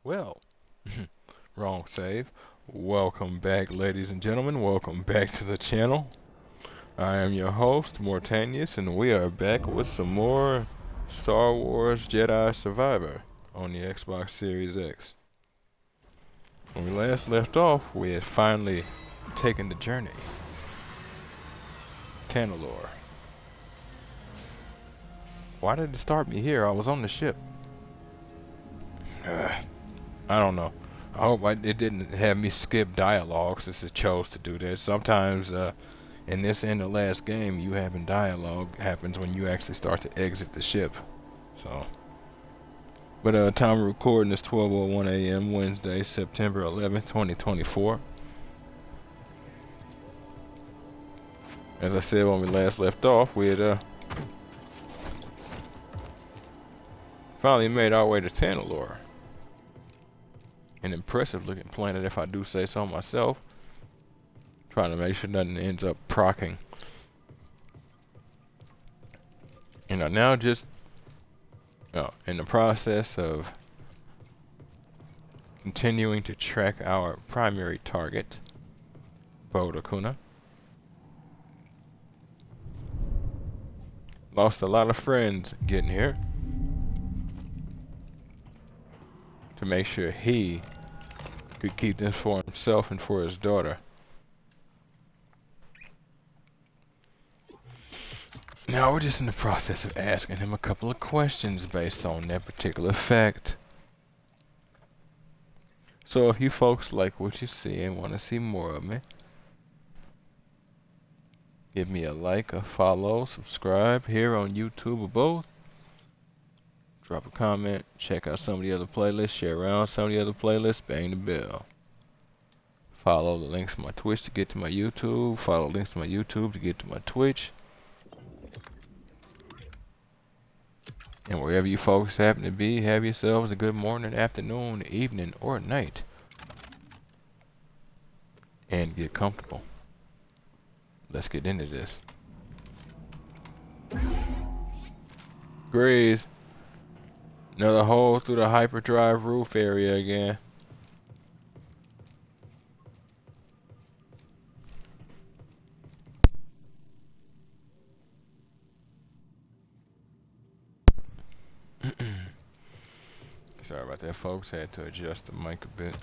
Well, wrong save. Welcome back, ladies and gentlemen. Welcome back to the channel. I am your host, Mortanius, and we are back with some more Star Wars Jedi Survivor on the Xbox Series X. When we last left off, we had finally taken the journey. Tanalorr. Why did it start me here? I was on the ship. I don't know. I hope it didn't have me skip dialogue since it chose to do that. Sometimes in this and the last game, you having dialogue happens when you actually start to exit the ship. So, but time of recording is 12:01 a.m. Wednesday, September 11th, 2024. As I said when we last left off, we had finally made our way to Tanalorr. An impressive looking planet, if I do say so myself. Trying to make sure nothing ends up procking. And I'm now just in the process of continuing to track our primary target, Bode Akuna. Lost a lot of friends getting here to make sure he could keep this for himself and for his daughter. Now we're just in the process of asking him a couple of questions based on that particular fact. So if you folks like what you see and want to see more of me, give me a like, a follow, subscribe here on YouTube or both. Drop a comment, check out some of the other playlists, share around some of the other playlists, bang the bell. Follow the links to my Twitch to get to my YouTube, follow links to my YouTube to get to my Twitch. And wherever you folks happen to be, have yourselves a good morning, afternoon, evening, or night. And get comfortable. Let's get into this. Grease. Another hole through the hyperdrive roof area again. Sorry about that, folks. Had to adjust the mic a bit.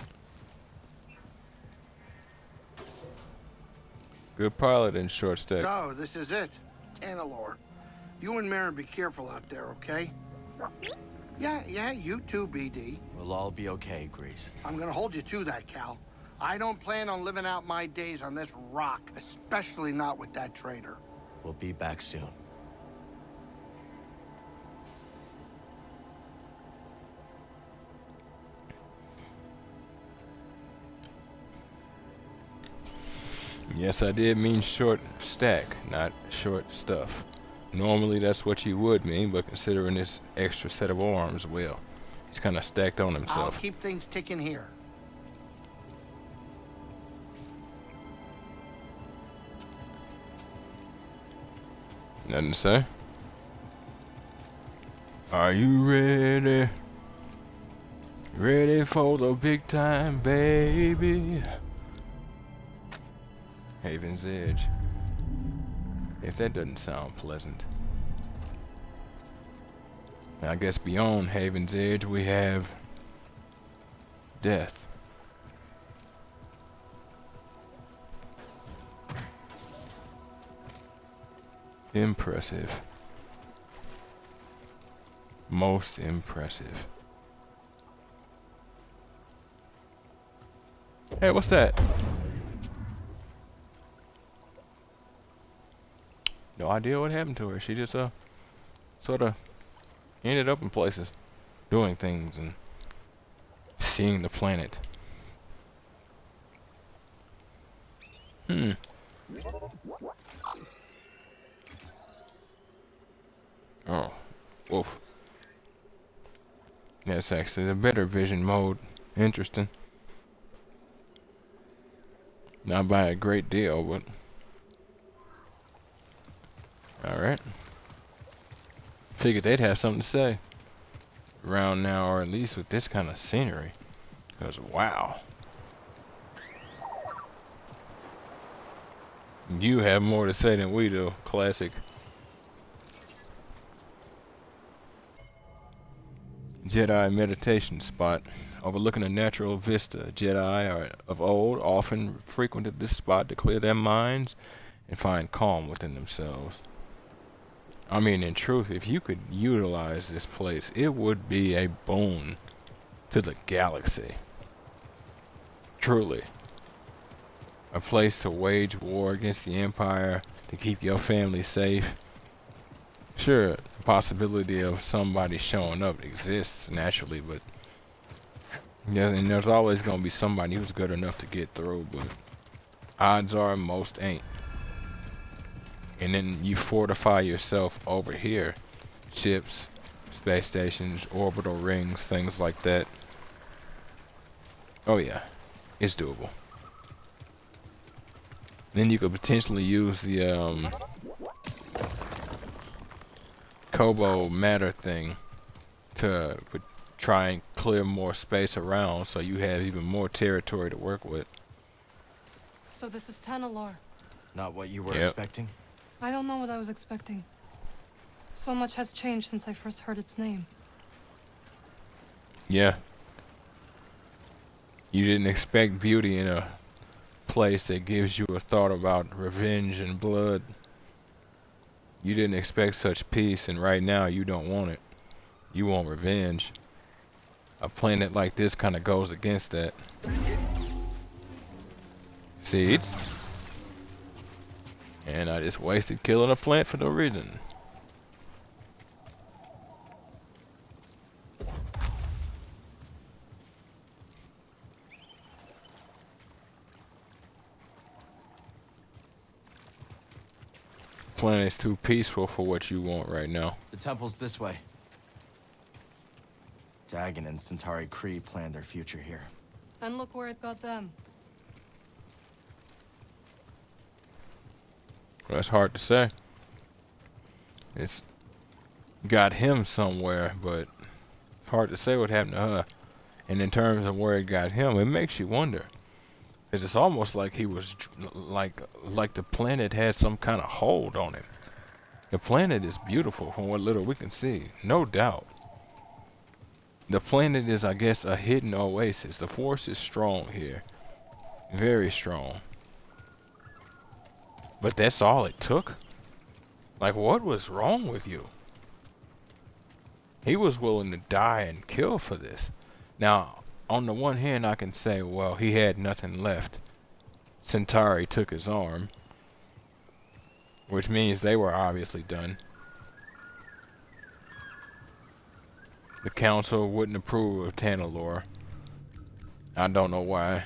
Good pilot in short stack. So, this is it. Tanalorr. You and Marin be careful out there, okay? Yeah, you too, BD. We'll all be okay, Grease. I'm gonna hold you to that, Cal. I don't plan on living out my days on this rock, especially not with that traitor. We'll be back soon. Yes, I did mean short stack, not short stuff. Normally that's what you would mean, but considering this extra set of arms, well, he's kind of stacked on I'll himself. keep things ticking here. Nothing to say? Are you ready? Ready for the big time, baby? Haven's Edge. If that doesn't sound pleasant. Now, I guess beyond Haven's Edge we have death. Impressive. Most impressive. Hey, what's that? No idea what happened to her. She just sort of ended up in places, doing things and seeing the planet. Oh, woof. That's actually the better vision mode. Interesting. Not by a great deal, but alright. Figured they'd have something to say around now, or at least with this kind of scenery. Because, wow. You have more to say than we do. Classic. Jedi meditation spot. Overlooking a natural vista. Jedi of old often frequented this spot to clear their minds and find calm within themselves. I mean, in truth, if you could utilize this place, it would be a boon to the galaxy. Truly. A place to wage war against the Empire, to keep your family safe. Sure, the possibility of somebody showing up exists naturally, but yeah, and there's always going to be somebody who's good enough to get through, but odds are most ain't. And then you fortify yourself over here. Ships, space stations, orbital rings, things like that. Oh yeah, it's doable. Then you could potentially use the Kobo matter thing to try and clear more space around, so you have even more territory to work with. So this is Tanalor. Not what you were Yep. expecting? I don't know what I was expecting. So much has changed since I first heard its name. Yeah. You didn't expect beauty in a place that gives you a thought about revenge and blood. You didn't expect such peace, and right now you don't want it. You want revenge. A planet like this kind of goes against that. Seeds. And I just wasted killing a plant for no reason. Planet's too peaceful for what you want right now. The temple's this way. Dagon and Centauri Kree planned their future here. And look where it got them. Well, that's hard to say. It's got him somewhere, but it's hard to say what happened to her. And in terms of where it got him, it makes you wonder. 'Cause it's almost like he was like the planet had some kind of hold on him. The planet is beautiful from what little we can see, no doubt. The planet is, I guess, a hidden oasis. The force is strong here, very strong. But that's all it took? Like, what was wrong with you? He was willing to die and kill for this. Now, on the one hand, I can say, well, he had nothing left. Centauri took his arm, which means they were obviously done. The council wouldn't approve of Tanalor. I don't know why.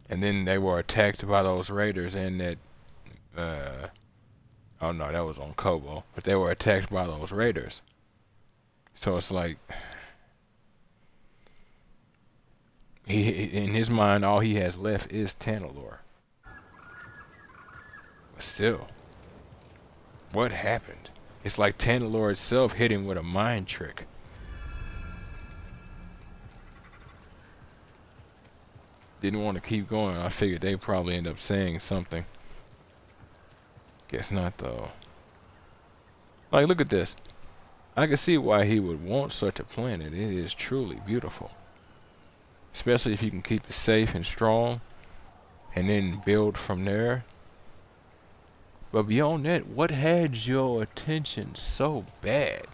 And then they were attacked by those raiders and that oh no, that was on Kobo. But they were attacked by those raiders. So it's like in his mind, all he has left is Tanalor. But still, what happened? It's like Tanalor itself hit him with a mind trick. Didn't want to keep going. I figured they'd probably end up saying something. Guess not, though. Like, look at this. I can see why he would want such a planet. It is truly beautiful. Especially if you can keep it safe and strong, and then build from there. But beyond that, what had your attention so bad?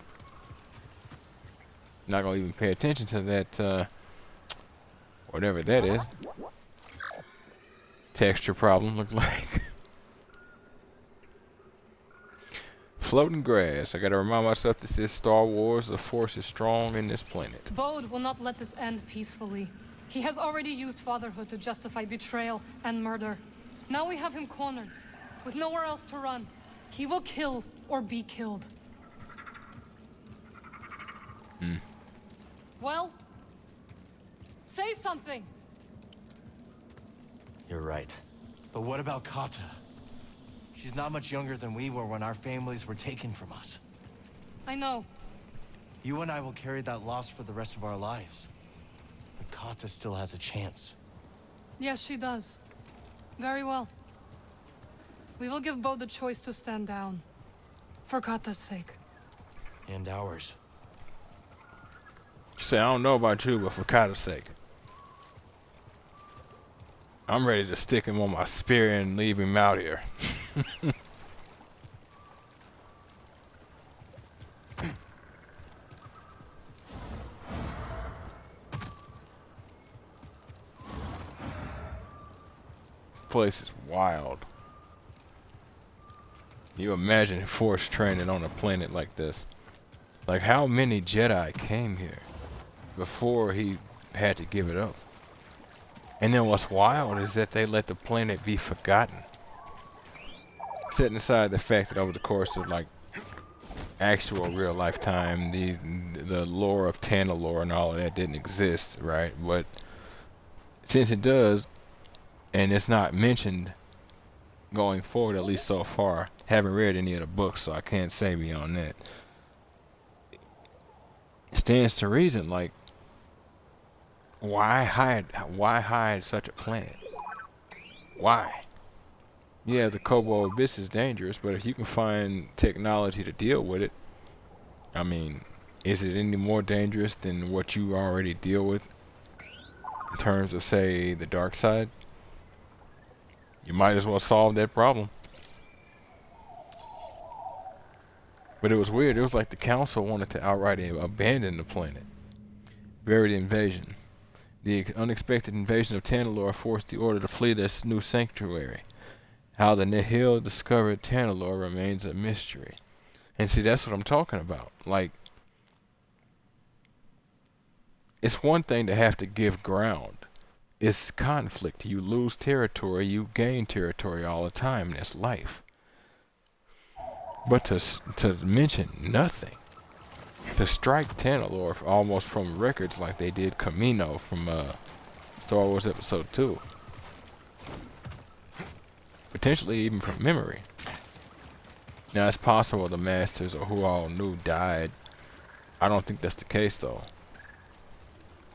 Not gonna even pay attention to that, whatever that is. Texture problem, looks like. Floating grass. I gotta remind myself this is Star Wars. The Force is strong in this planet. Bode will not let this end peacefully. He has already used fatherhood to justify betrayal and murder. Now we have him cornered, with nowhere else to run. He will kill or be killed. Well, say something. You're right. But what about Kata? She's not much younger than we were when our families were taken from us. I know. You and I will carry that loss for the rest of our lives. But Kata still has a chance. Yes, she does. Very well. We will give Bo the choice to stand down. For Kata's sake. And ours. Say, I don't know about you, but for Kata's sake. I'm ready to stick him on my spear and leave him out here. This place is wild. You imagine forced training on a planet like this. Like, how many Jedi came here before he had to give it up? And then what's wild is that they let the planet be forgotten. Setting aside the fact that over the course of like actual real lifetime, the lore of Tanalore and all of that didn't exist, right? But since it does, and it's not mentioned going forward, at least so far, haven't read any of the books, so I can't say beyond that. It stands to reason, like, why hide such a planet? Why? Yeah, the Kobo Abyss is dangerous, but if you can find technology to deal with it, I mean, is it any more dangerous than what you already deal with in terms of, say, the dark side? You might as well solve that problem. But it was weird. It was like the council wanted to outright abandon the planet. Bury the invasion. The unexpected invasion of Tanalore forced the Order to flee this new sanctuary. How the Nihil discovered Tanalore remains a mystery. And see, that's what I'm talking about. Like, it's one thing to have to give ground. It's conflict. You lose territory, you gain territory all the time. That's life. But to mention nothing, to strike Tanalore almost from records like they did Camino from Star Wars Episode 2. Potentially even from memory. Now it's possible the Masters or who all knew died. I don't think that's the case though.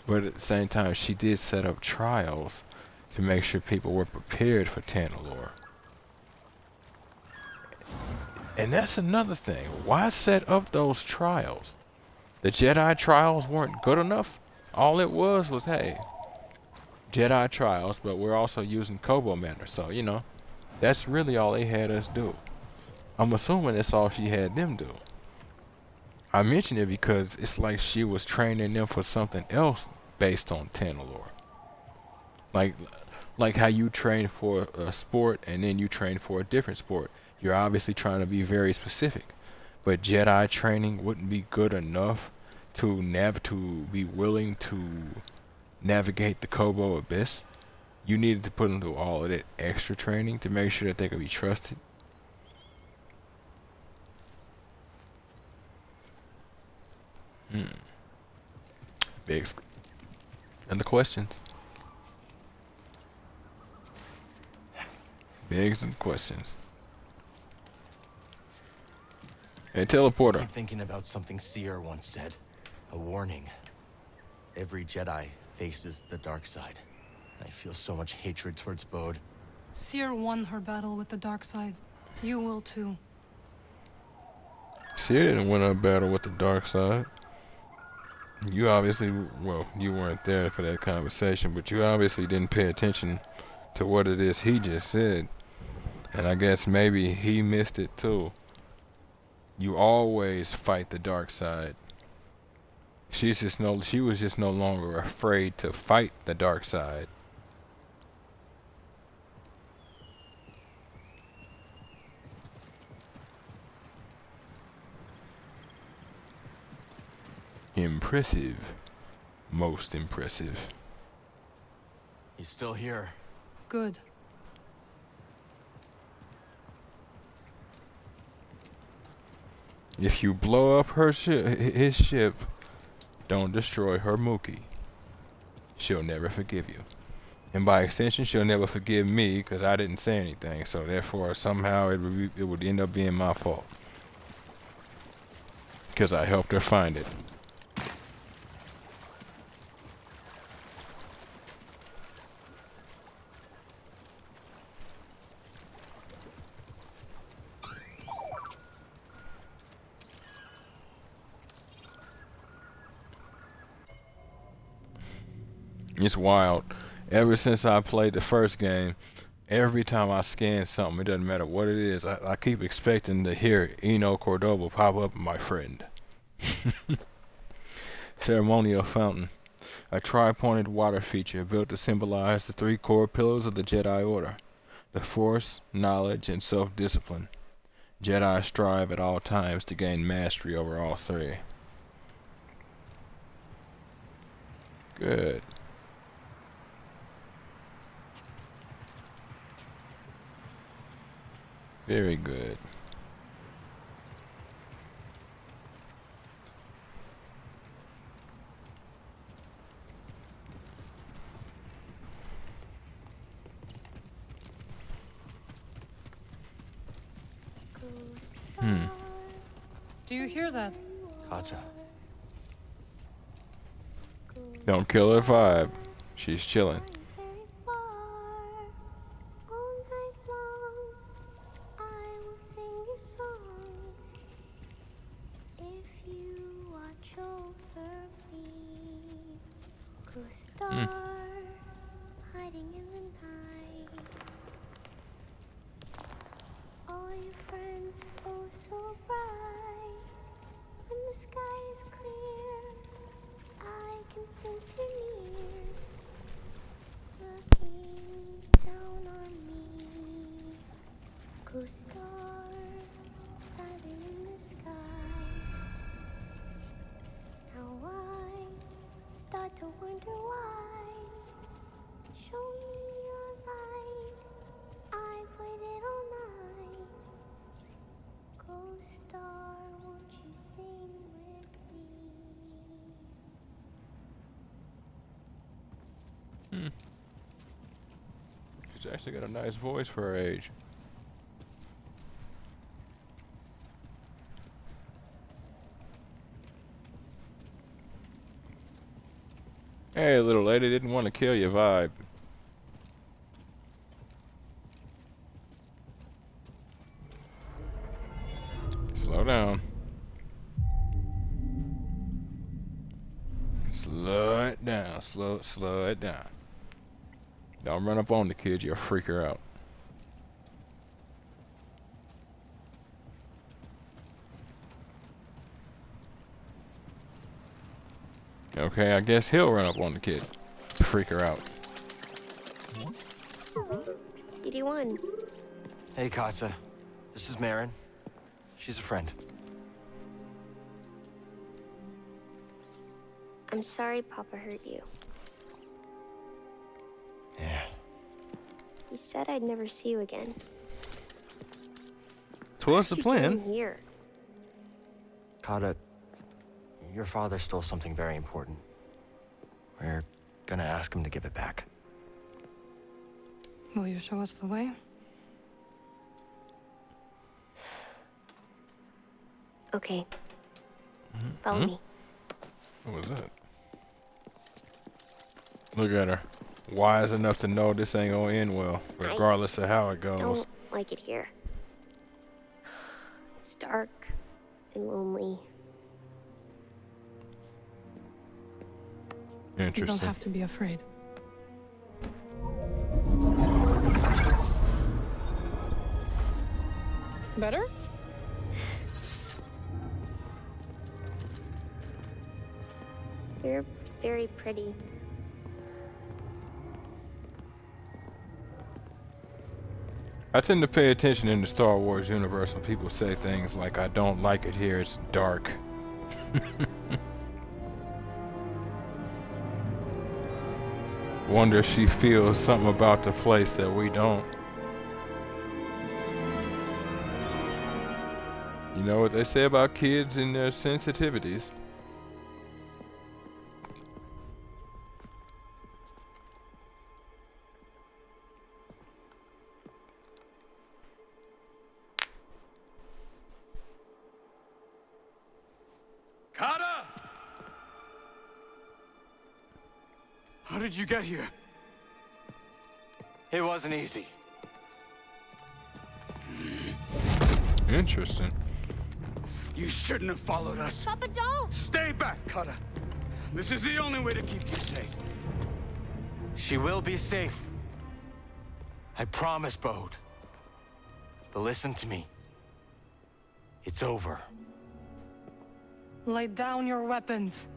But at the same time, she did set up trials to make sure people were prepared for Tanalore. And that's another thing. Why set up those trials? The Jedi trials weren't good enough? All it was, hey, Jedi trials, but we're also using Kobo matter. So, you know, that's really all they had us do. I'm assuming that's all she had them do. I mention it because it's like she was training them for something else based on Tanalore. Like how you train for a sport and then you train for a different sport. You're obviously trying to be very specific, but Jedi training wouldn't be good enough to be willing to navigate the Kobo Abyss. You needed to put them through all of that extra training to make sure that they could be trusted. Big and the questions. Bigs and questions. Hey, teleporter. I'm thinking about something Seer once said. A warning. Every Jedi faces the dark side. I feel so much hatred towards Bode. Seer won her battle with the dark side. You will too. Seer didn't win a battle with the dark side. You obviously, well, you weren't there for that conversation, but you obviously didn't pay attention to what it is he just said. And I guess maybe he missed it too. You always fight the dark side. She was just no longer afraid to fight the dark side. Impressive. Most impressive. He's still here. Good. If you blow up his ship, don't destroy her Mookie. She'll never forgive you. And by extension, she'll never forgive me because I didn't say anything. So therefore, somehow it would end up being my fault. Because I helped her find it. It's wild. Ever since I played the first game, every time I scan something, it doesn't matter what it is, I keep expecting to hear Eno Cordoba pop up, my friend. Ceremonial fountain. A tri-pointed water feature built to symbolize the three core pillars of the Jedi Order: the Force, knowledge, and self-discipline. Jedi strive at all times to gain mastery over all three. Good. Very good. Do you hear that? Katza. Don't kill her vibe. She's chilling. To wonder why. Show me your light. I've waited all night. Ghost star, won't you sing with me? She's actually got a nice voice for her age. Hey, little lady, didn't want to kill your vibe. Slow down. Slow it down. Slow it down. Don't run up on the kid, you'll freak her out. Okay, I guess he'll run up on the kid. Freak her out. BD1. Hey, Katza. This is Marin. She's a friend. I'm sorry Papa hurt you. Yeah. He said I'd never see you again. So what's the What are you plan? doing here? Kata, your father stole something very important. We're gonna ask him to give it back. Will you show us the way? Okay. Follow me. What was that? Look at her. Wise enough to know this ain't gonna end well, regardless of how it goes. Don't like it here. It's dark and lonely. You Interesting. don't have to be afraid. Better? You're very pretty. I tend to pay attention in the Star Wars universe when people say things like, I don't like it here, it's dark. Wonder if she feels something about the place that we don't. You know what they say about kids and their sensitivities. Kata! How did you get here? It wasn't easy. Interesting. You shouldn't have followed us. Papa, don't! Stay back, Kata. This is the only way to keep you safe. She will be safe. I promise, Bode. But listen to me. It's over. Lay down your weapons.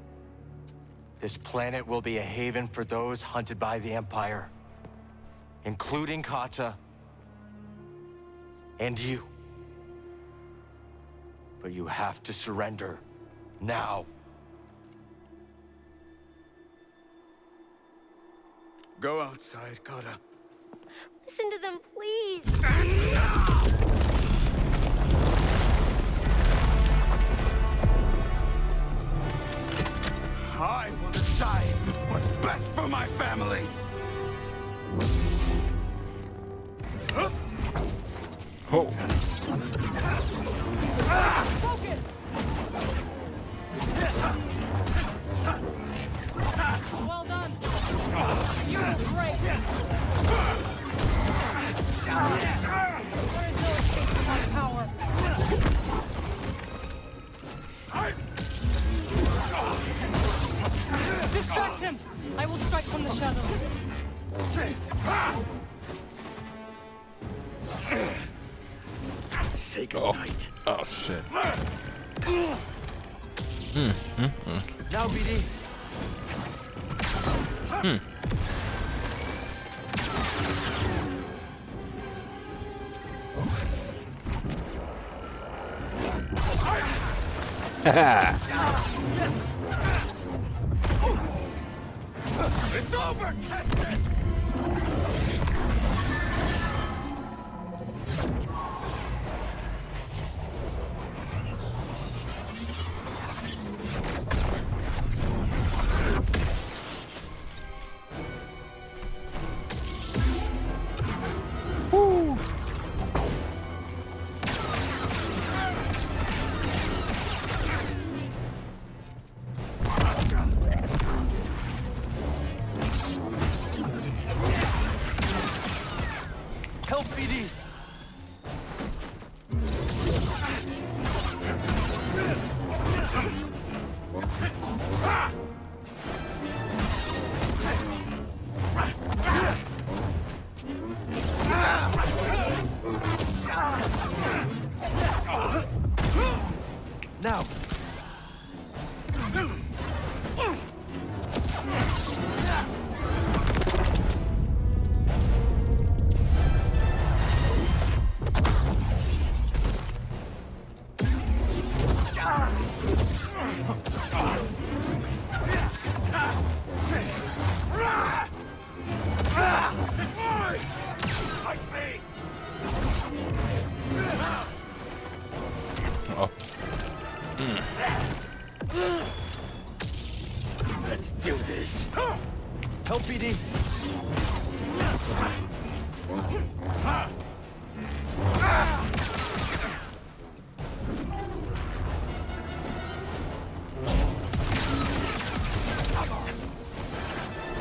This planet will be a haven for those hunted by the Empire, including Kata and you. But you have to surrender now. Go outside, Kata. Listen to them, please. I will decide what's best for my family. Oh. Focus! Well done. You will break. There is no escape from my power. Distract him. I will strike from the shadows. Say Oh. goodnight. Oh shit. Now, BD. It's over! Test this! Help, BD. Now. Fight me! Oh. Let's do this. Help, BD.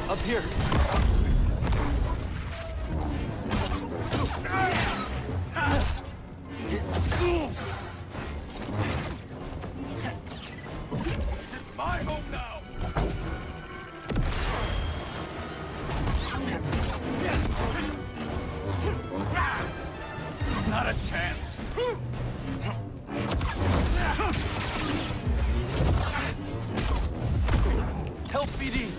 Up here. This is my home now. Not a chance. Help, BD.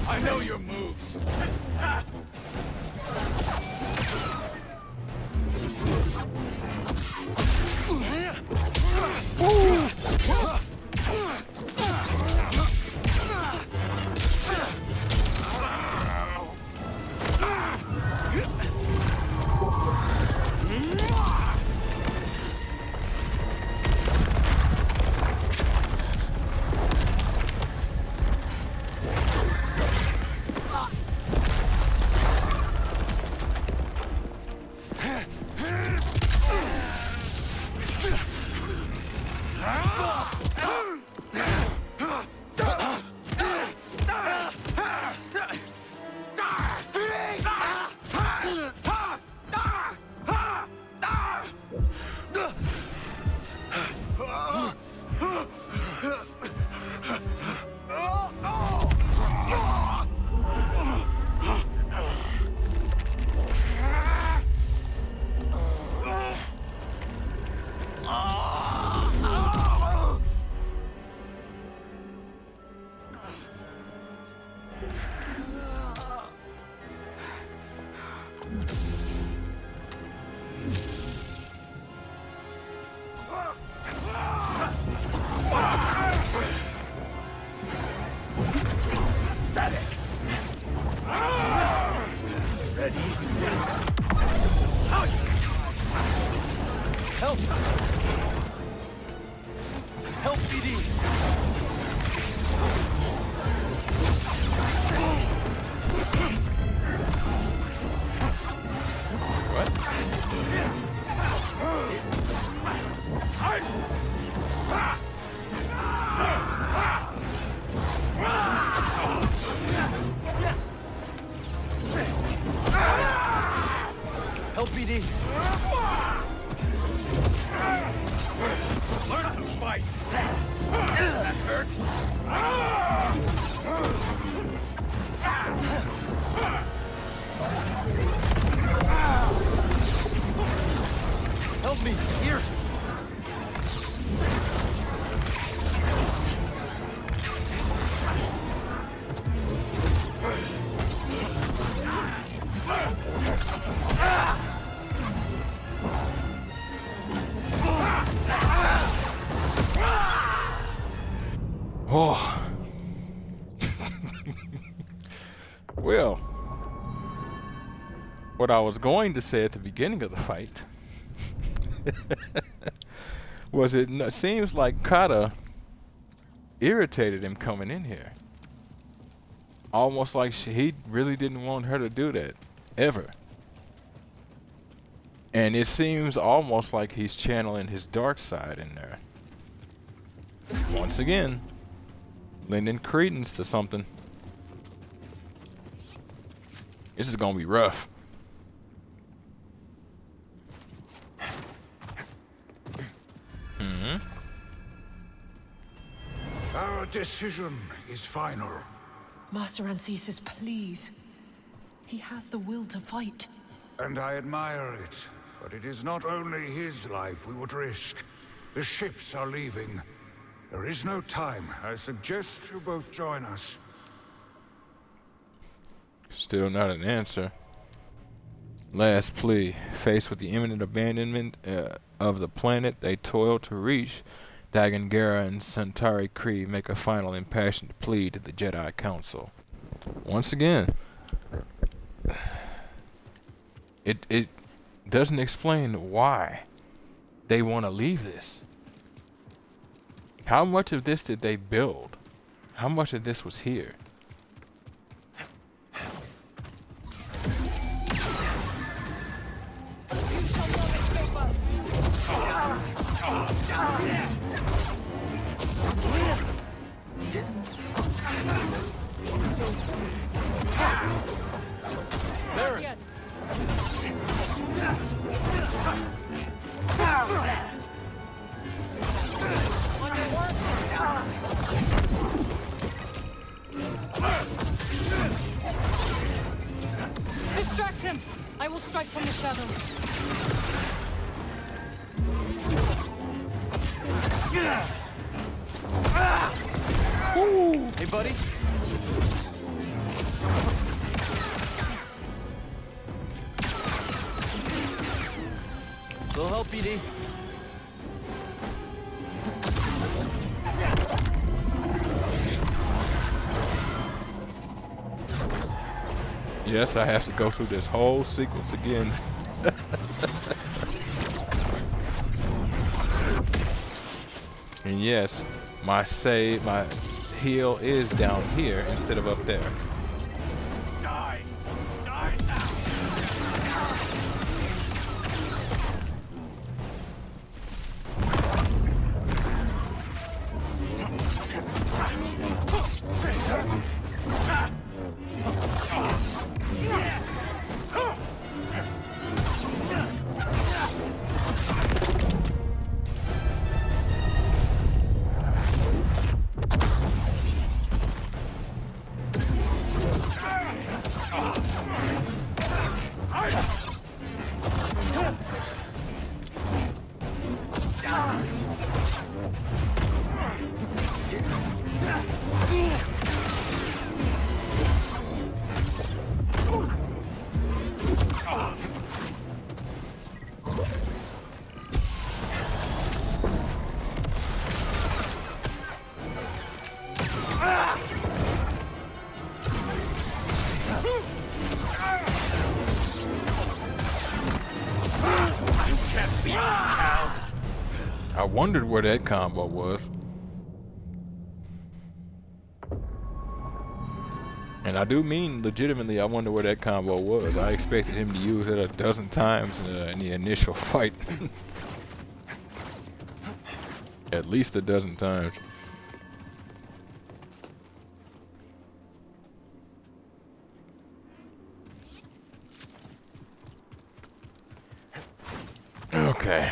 I know your moves. Help! Help, BD! What? Help, BD! Learn to fight! That hurt! Help me! Here! Oh. Well, what I was going to say at the beginning of the fight was seems like Kata irritated him coming in here. Almost like he really didn't want her to do that, ever. And it seems almost like he's channeling his dark side in there. Once again, lending credence to something. This is gonna be rough. Our decision is final. Master Ancesis, please. He has the will to fight. And I admire it. But it is not only his life we would risk. The ships are leaving. There is no time. I suggest you both join us. Still not an answer. Last plea. Faced with the imminent abandonment of the planet they toil to reach, Dagon Gera and Centauri Kree make a final impassioned plea to the Jedi Council. Once again, it doesn't explain why they want to leave this. How much of this did they build? How much of this was here? Yet. On your mark. Distract him! I will strike from the shadows. Hey, buddy. Little help, BD. Yes, I have to go through this whole sequence again. And yes, my heal is down here instead of up there. Die! Die now! You can't beat me, Cal! I wondered where that combo was. And I do mean legitimately, I wonder where that combo was. I expected him to use it a dozen times in the initial fight. At least a dozen times. Okay.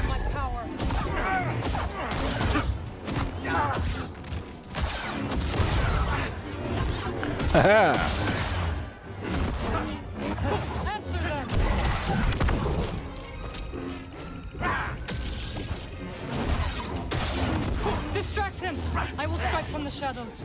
My power. Haha! Answer them. Distract him. I will strike from the shadows.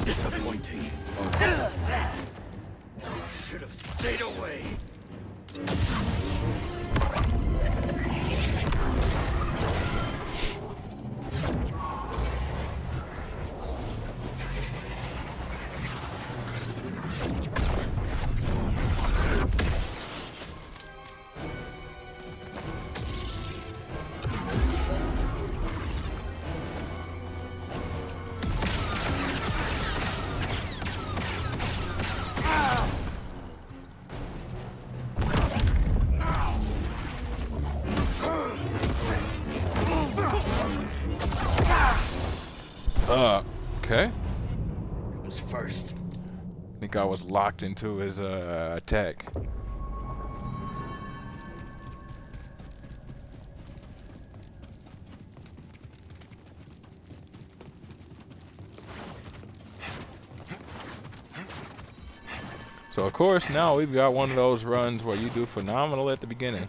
Disappointing. Should have stayed away. Okay. Who's first? I think I was locked into his attack. So of course now we've got one of those runs where you do phenomenal at the beginning.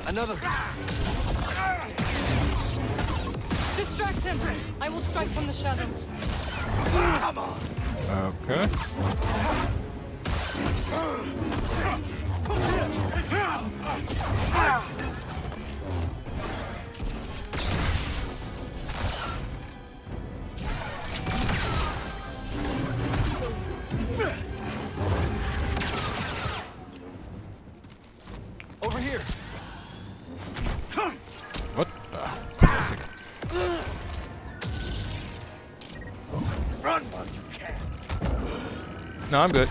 Another. Distract him. I will strike from the shadows. Come on. Okay. Over here. What? Classic. Run while you can. No, I'm good.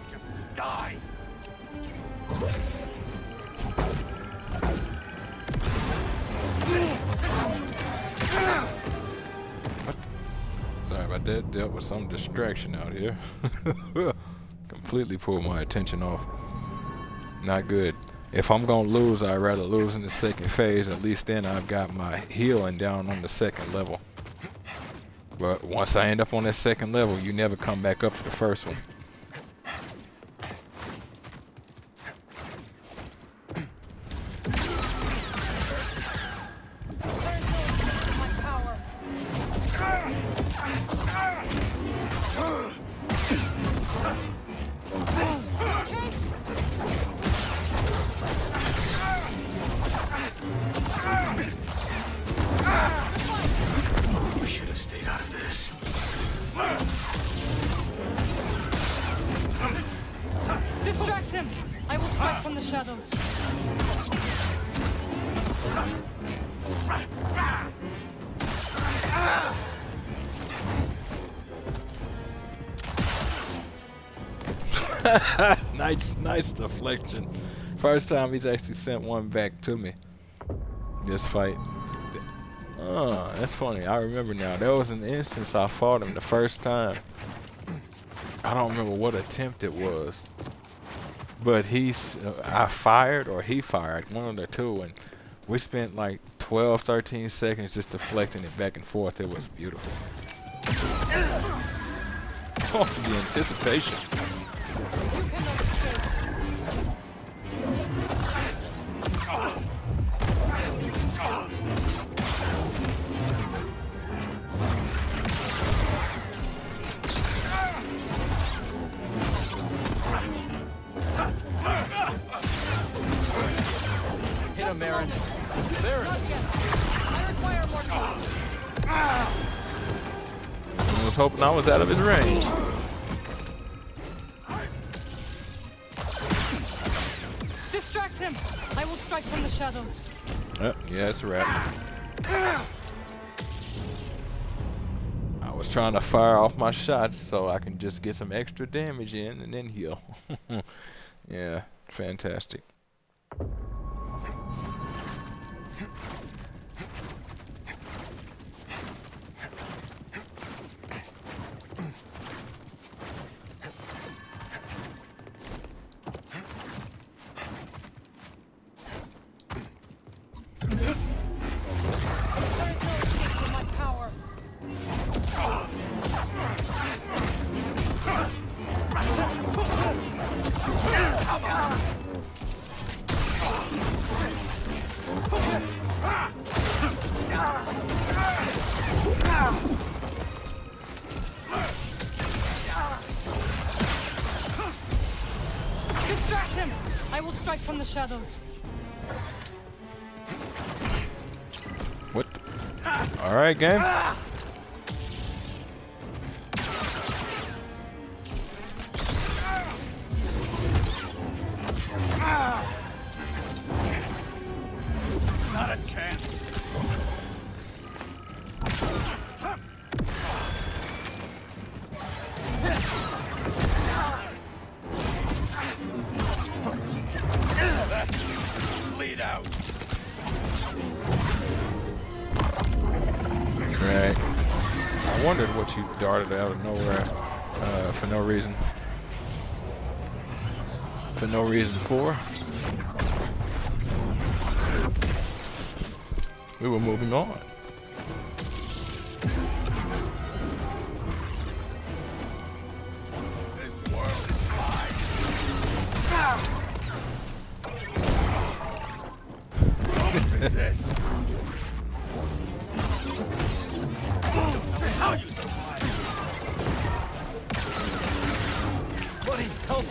Just die. Sorry about that. Dealt with some distraction out here. Completely pulled my attention off. Not good. If I'm gonna lose, I'd rather lose in the second phase. At least then I've got my healing down on the second level. But once I end up on that second level, you never come back up to the first one. My power. We should have stayed out of this. Distract him. I will strike from the shadows. Nice deflection. First time he's actually sent one back to me. This fight. That's funny. I remember now. There was an instance I fought him the first time. I don't remember what attempt it was. But I fired or he fired, one of the two, and we spent like 12, 13 seconds just deflecting it back and forth. It was beautiful. Oh, the anticipation. Hit him, Aaron. There. I was hoping I was out of his range. Distract him! I will strike from the shadows. Yeah, it's a wrap. I was trying to fire off my shots so I can just get some extra damage in and then heal. Yeah, fantastic. My power. Distract him! I will strike from the shadows. What? All right, game. Not a chance. Bleed out. Right. I wondered what you darted out of nowhere for no reason. For no reason for. We were moving on. This world is mine. Don't resist. How you survive? Buddy, help!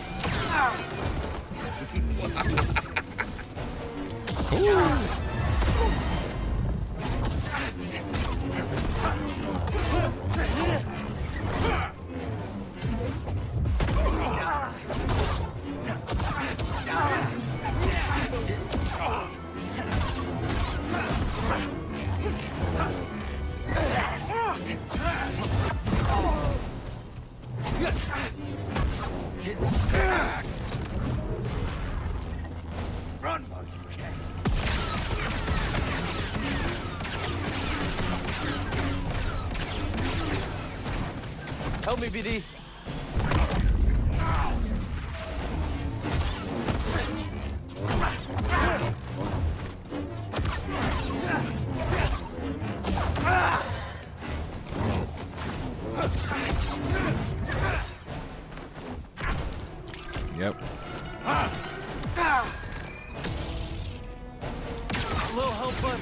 Run while you can. Help me, BD. Yep. A little help, bud.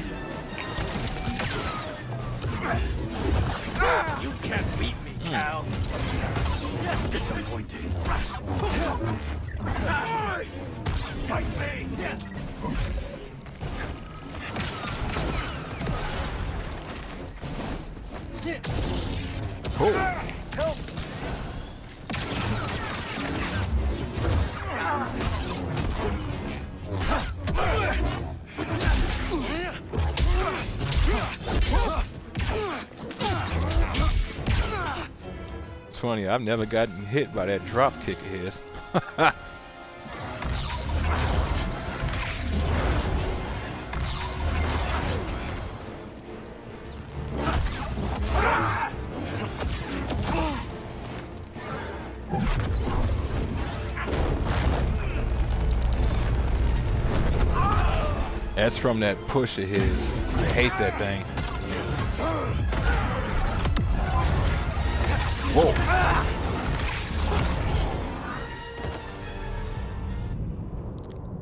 You can't beat me, Cal. Disappointing. Fight me. Oh. Help! It's funny, I've never gotten hit by that drop kick of his. That's from that push of his. I hate that thing. Whoa.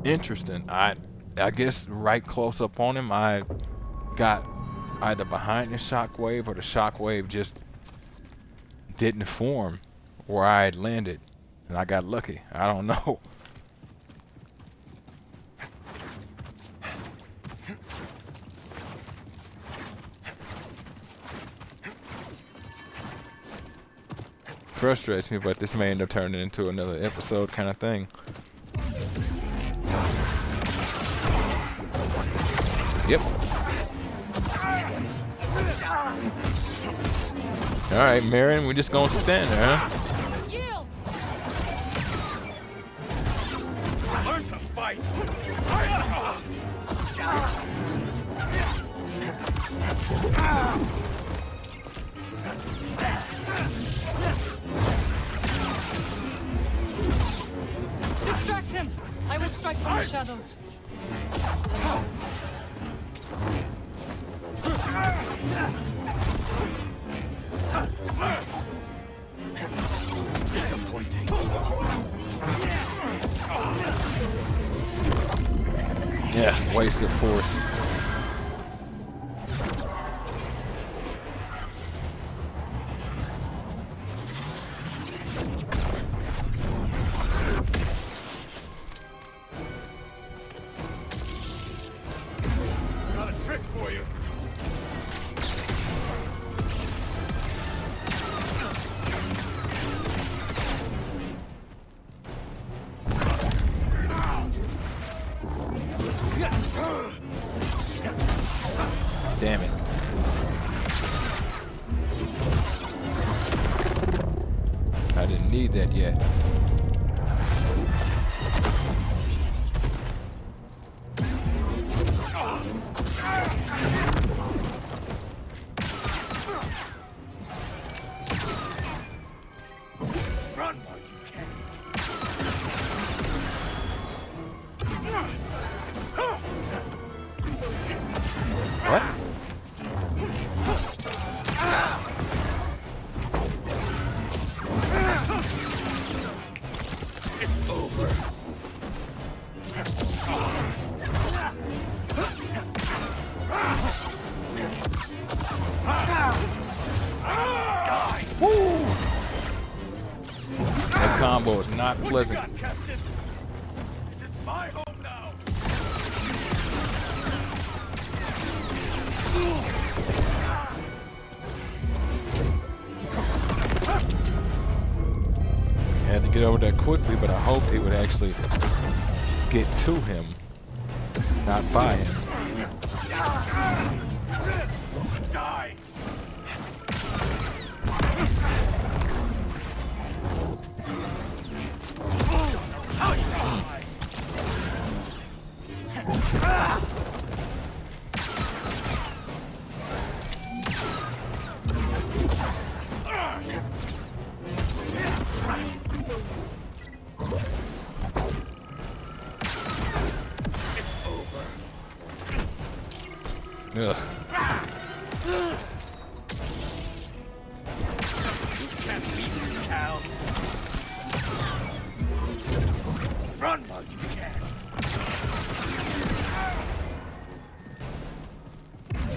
Interesting. I guess right close up on him, I got either behind the shockwave or the shockwave just didn't form where I had landed, and I got lucky. I don't know. Frustrates me, but this may end up turning into another episode kind of thing. Yep. Alright, Marion, we're just gonna stand there, huh? Yield! Learn to fight! Distract him! I will strike from the shadows. Disappointing. Yeah, wasted force. Got a trick for you. Damn it. I didn't need that yet. Run while you can. What? It's over. That combo is not What you pleasant. got, Kestis? This is my home now. Had to get over that quickly, but I hoped he would actually get to him, not by him. Die. How you die? It's over. Ugh. You can't beat me, Cal. Run while you can.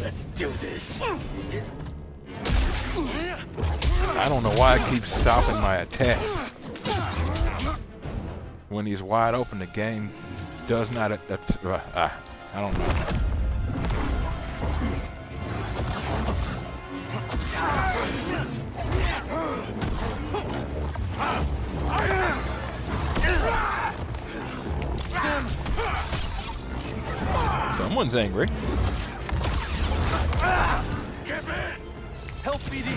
Let's do this. I don't know why I keep stopping my attacks. When he's wide open, the game does not. I don't know. Someone's angry. Give in. Help BD.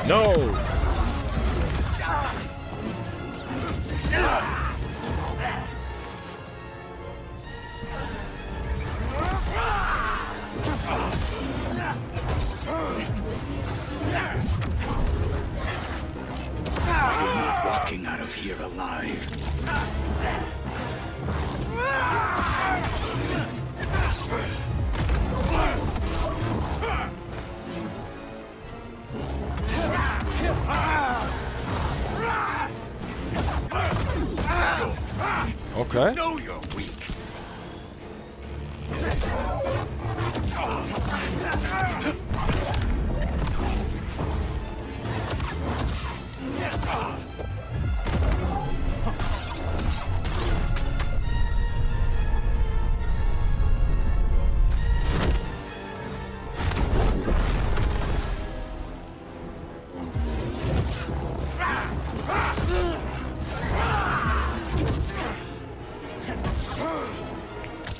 No. You're not walking out of here alive. Okay. You know you're weak.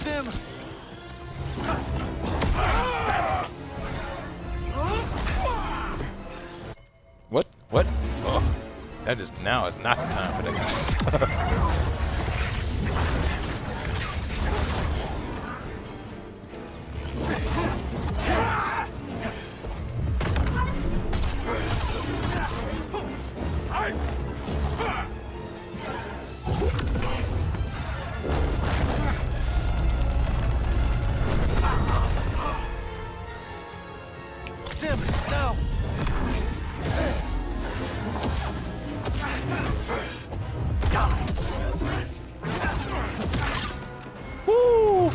Them. What? What? Oh, that is now is not the time for that kind of stuff. Them. Now. Rest. Woo!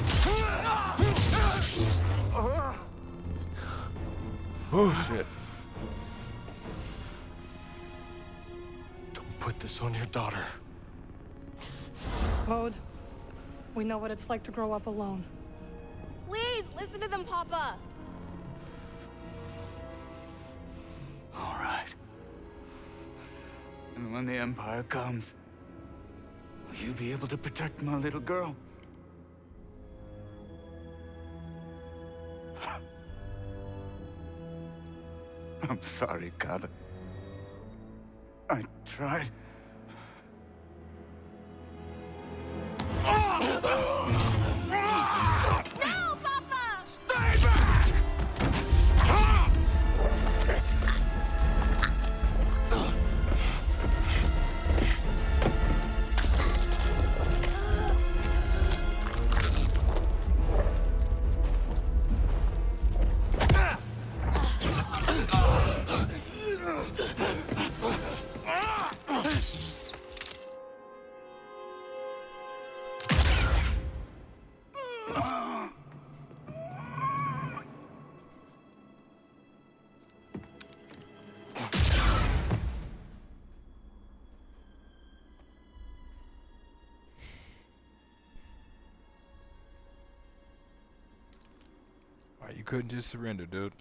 Oh shit. Don't put this on your daughter. Bode, we know what it's like to grow up alone. Please, listen to them, Papa. All right. And when the Empire comes, will you be able to protect my little girl? I'm sorry, Kada. I tried. No, Papa! Stay back! Why you couldn't just surrender, dude?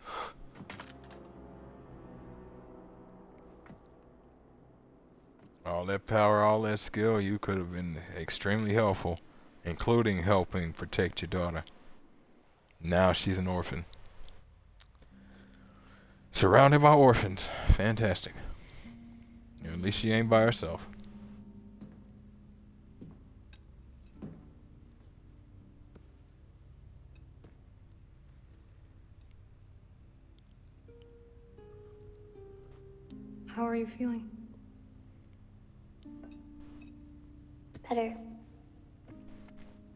All that power, all that skill, you could have been extremely helpful, including helping protect your daughter. Now she's an orphan. Surrounded by orphans. Fantastic. At least she ain't by herself. How are you feeling? Better.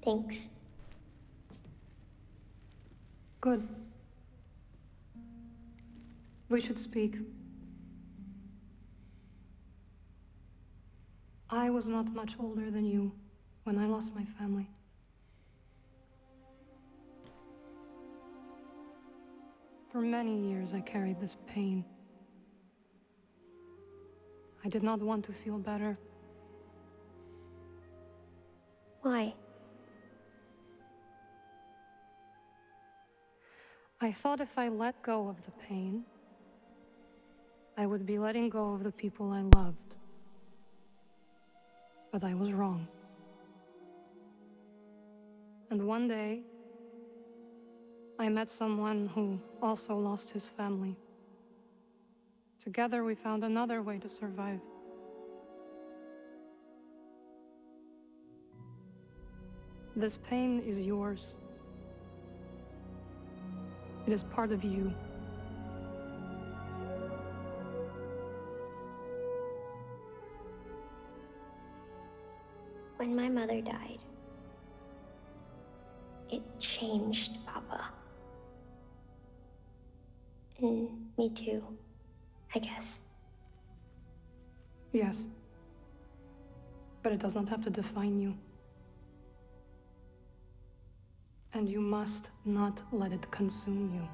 Thanks. Good. We should speak. I was not much older than you when I lost my family. For many years I carried this pain. I did not want to feel better. Why? I thought if I let go of the pain, I would be letting go of the people I loved. But I was wrong. And one day, I met someone who also lost his family. Together we found another way to survive. This pain is yours. It is part of you. When my mother died, it changed Papa. And me too, I guess. Yes. But it does not have to define you. and you must not let it consume you.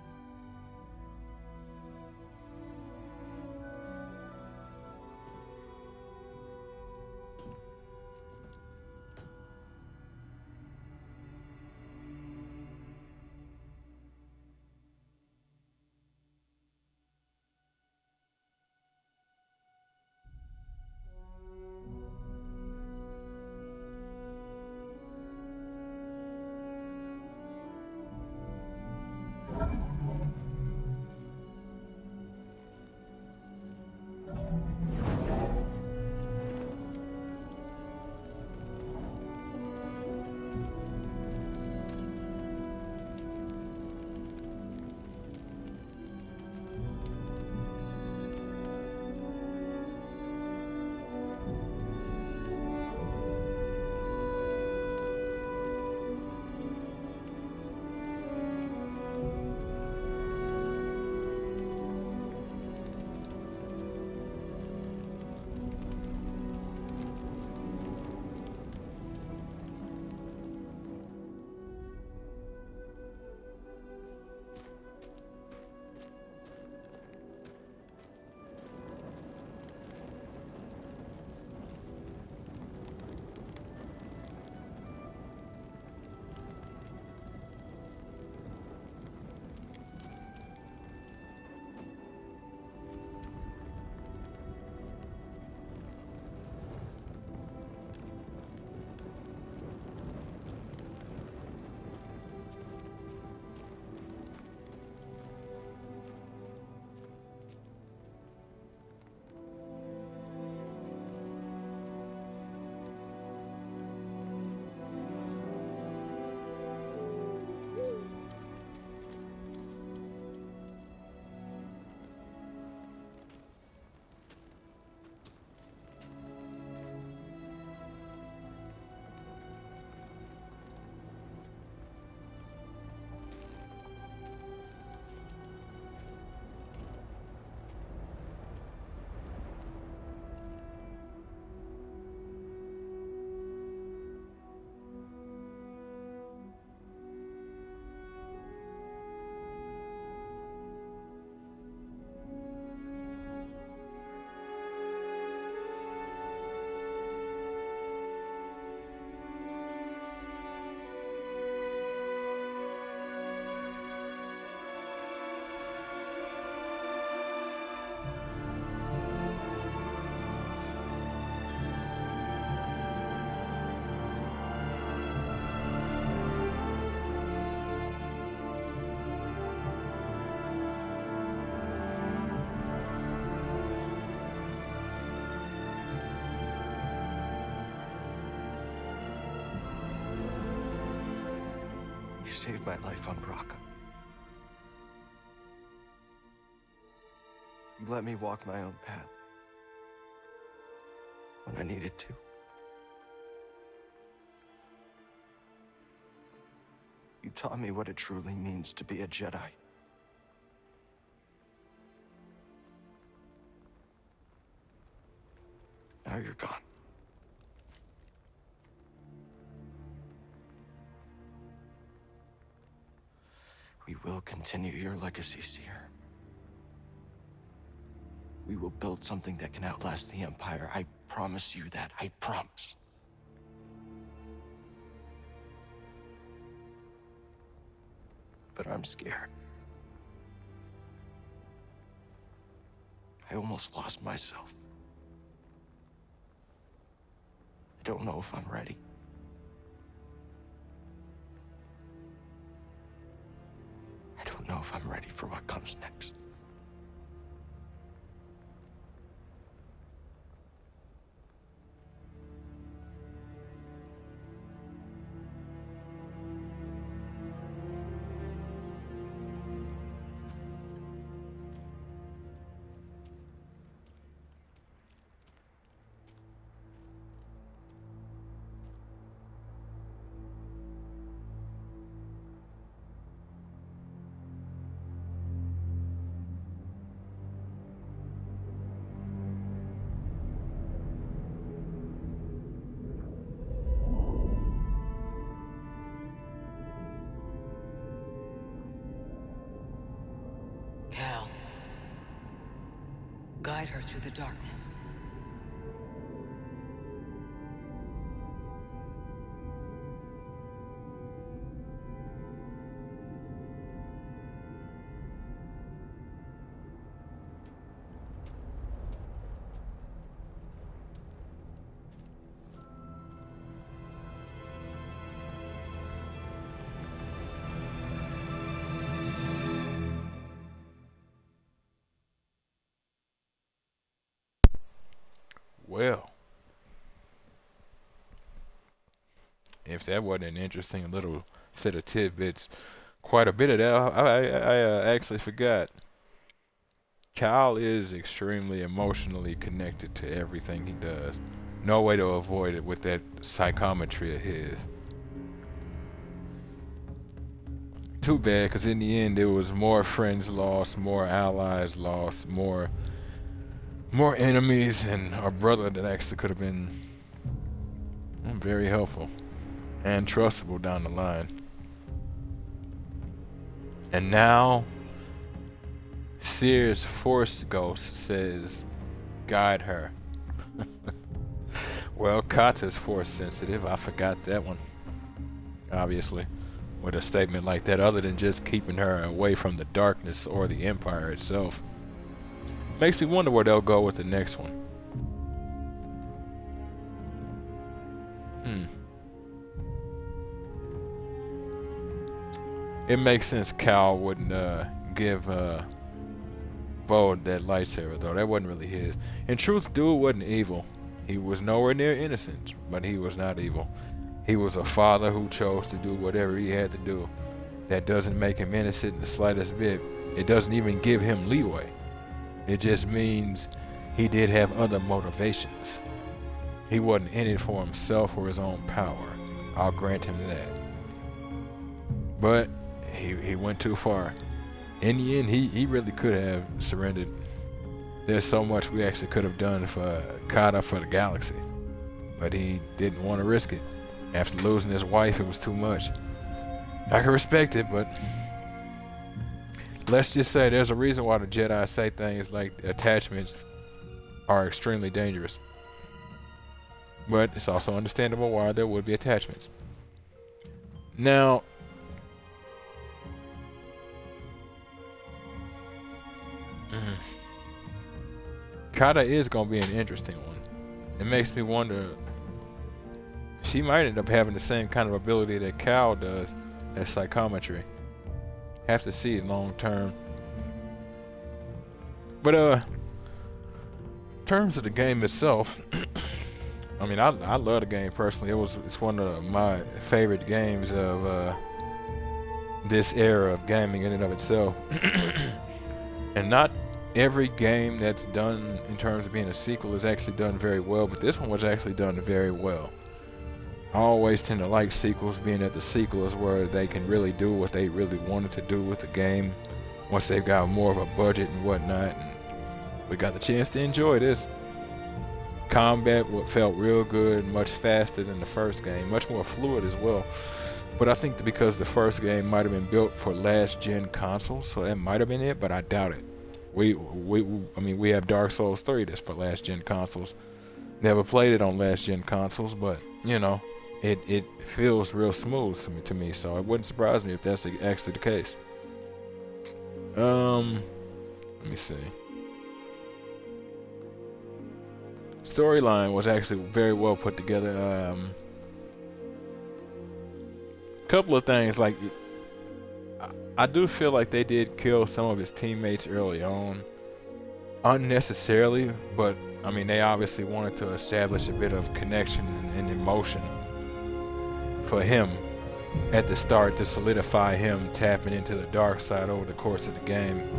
You saved my life on Bracca. You let me walk my own path when I needed to. You taught me what it truly means to be a Jedi. Now you're gone. We will continue your legacy, Seer. We will build something that can outlast the Empire. I promise you that. I promise. But I'm scared. I almost lost myself. I don't know if I'm ready. I don't know if I'm ready for what comes next. guide her through the darkness. Well, if that wasn't an interesting little set of tidbits, quite a bit of that I actually forgot. Cal is extremely emotionally connected to everything he does. No way to avoid it with that psychometry of his. Too bad, because in the end there was more friends lost, more allies lost, more enemies, and our brother that actually could have been very helpful and trustable down the line. And now Seer's Force Ghost says, guide her. Well, Kata's force sensitive. I forgot that one. Obviously, with a statement like that, other than just keeping her away from the darkness or the Empire itself. Makes me wonder where they'll go with the next one. It makes sense Cal wouldn't give Bo that lightsaber, though. That wasn't really his. In truth, dude wasn't evil. He was nowhere near innocent, but he was not evil. He was a father who chose to do whatever he had to do. That doesn't make him innocent in the slightest bit. It doesn't even give him leeway. It just means he did have other motivations. He wasn't in it for himself or his own power. I'll grant him that. But he went too far. In the end, he really could have surrendered. There's so much we actually could have done for Kata, for the galaxy. But he didn't want to risk it. After losing his wife, it was too much. I can respect it, but let's just say there's a reason why the Jedi say things like attachments are extremely dangerous. But it's also understandable why there would be attachments. Now, Kata is going to be an interesting one. It makes me wonder, she might end up having the same kind of ability that Cal does, as psychometry. Have to see it long term. But in terms of the game itself, I mean, I love the game personally. It's one of my favorite games of this era of gaming in and of itself. And not every game that's done in terms of being a sequel is actually done very well, but this one was actually done very well. I always tend to like sequels, being that the sequel is where they can really do what they really wanted to do with the game once they've got more of a budget and whatnot, and we got the chance to enjoy this. Combat felt real good, much faster than the first game, much more fluid as well. But I think that because the first game might have been built for last-gen consoles, so that might have been it, but I doubt it. I mean, we have Dark Souls 3 that's for last-gen consoles. Never played it on last-gen consoles, but, you know, it feels real smooth to me, so it wouldn't surprise me if that's actually the case. Let me see. Storyline was actually very well put together. Couple of things, like I do feel like they did kill some of his teammates early on, unnecessarily, but I mean they obviously wanted to establish a bit of connection and emotion for him at the start to solidify him tapping into the dark side over the course of the game.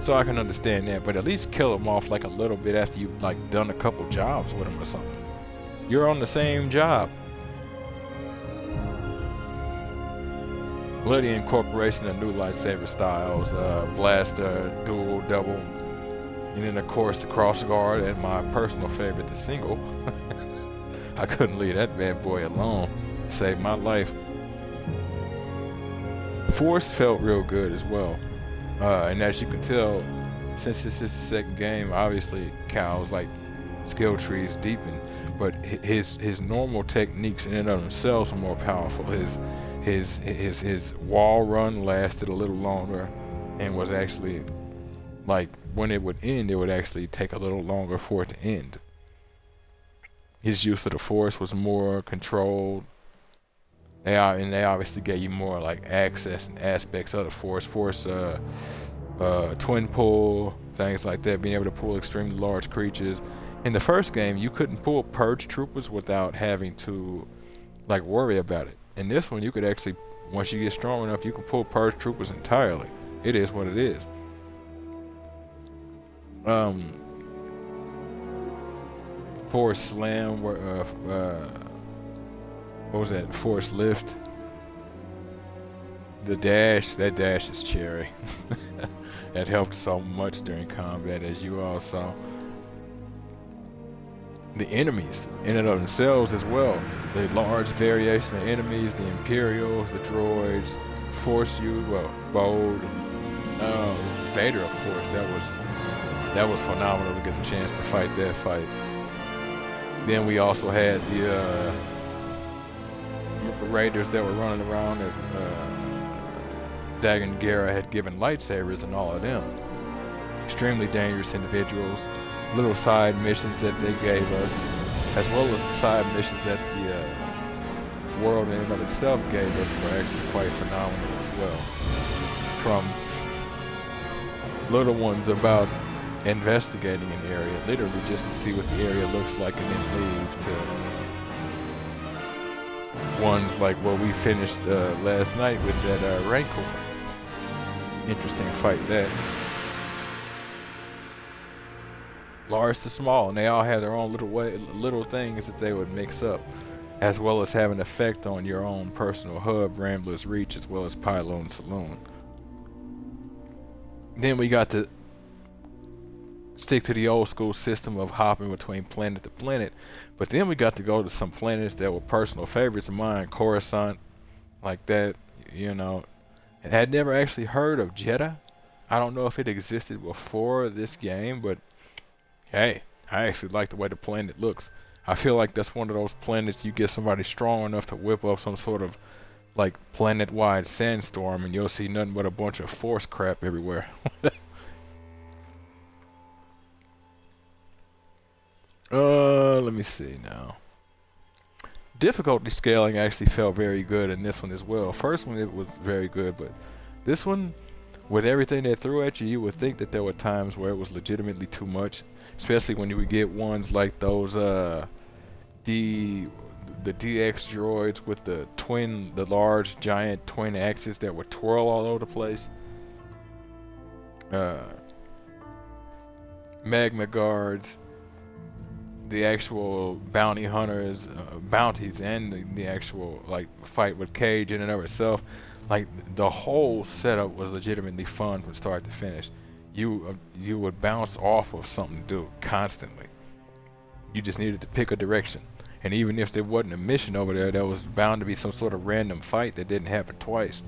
So I can understand that, but at least kill him off like a little bit after you've like done a couple jobs with him or something. You're on the same job. Love the incorporation of new lightsaber styles, blaster, dual, double, and then of course the cross guard, and my personal favorite, the single. I couldn't leave that bad boy alone. Saved my life. Force felt real good as well, and as you can tell, since this is the second game, obviously Cal's like skill trees deepen, but his normal techniques in and of themselves are more powerful. His wall run lasted a little longer, and was actually like when it would end, it would actually take a little longer for it to end. His use of the Force was more controlled. They obviously gave you more like access and aspects of the Force. Twin pull, things like that, being able to pull extremely large creatures. In the first game, you couldn't pull purge troopers without having to like worry about it. In this one, you could actually, once you get strong enough, you can pull purge troopers entirely. It is what it is. Force slam, what was that? Force lift. The dash, that dash is cherry. That helped so much during combat, as you all saw. The enemies, in and of themselves as well. The large variation of enemies, the Imperials, the droids, Force use, well, Bode, Vader, of course. That was phenomenal to get the chance to fight that fight. Then we also had the raiders that were running around that Dagon Gera had given lightsabers, and all of them. Extremely dangerous individuals. Little side missions that they gave us, as well as the side missions that the world in and of itself gave us, were actually quite phenomenal as well. From little ones about investigating an area, literally just to see what the area looks like and then leave, to ones like what we finished last night with that Rancor. Interesting fight that. Large to small, and they all have their own little things that they would mix up, as well as have an effect on your own personal hub, Rambler's Reach, as well as Pylon Saloon. Then we got to stick to the old school system of hopping between planet to planet, but then we got to go to some planets that were personal favorites of mine. Coruscant, like that, you know. I had never actually heard of Jedi. I don't know if it existed before this game, but hey, I actually like the way the planet looks. I feel like that's one of those planets you get somebody strong enough to whip up some sort of like planet-wide sandstorm, and you'll see nothing but a bunch of Force crap everywhere. Let me see now. Difficulty scaling actually felt very good in this one as well. First one, it was very good, but this one, with everything they threw at you, you would think that there were times where it was legitimately too much, especially when you would get ones like those the DX droids with the large giant twin axes that would twirl all over the place. Magma guards, the actual bounty hunters, bounties, and the actual like fight with Cage in and of itself. Like the whole setup was legitimately fun from start to finish. You would bounce off of something to do constantly. You just needed to pick a direction, and even if there wasn't a mission over there, there was bound to be some sort of random fight that didn't happen twice.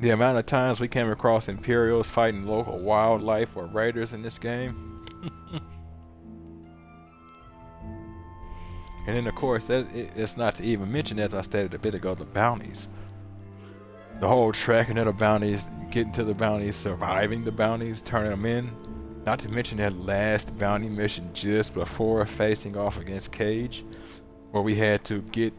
The amount of times we came across Imperials fighting local wildlife or raiders in this game. And then of course, it's not to even mention, as I stated a bit ago, the bounties. The whole tracking of the bounties, getting to the bounties, surviving the bounties, turning them in. Not to mention that last bounty mission just before facing off against Cage, where we had to get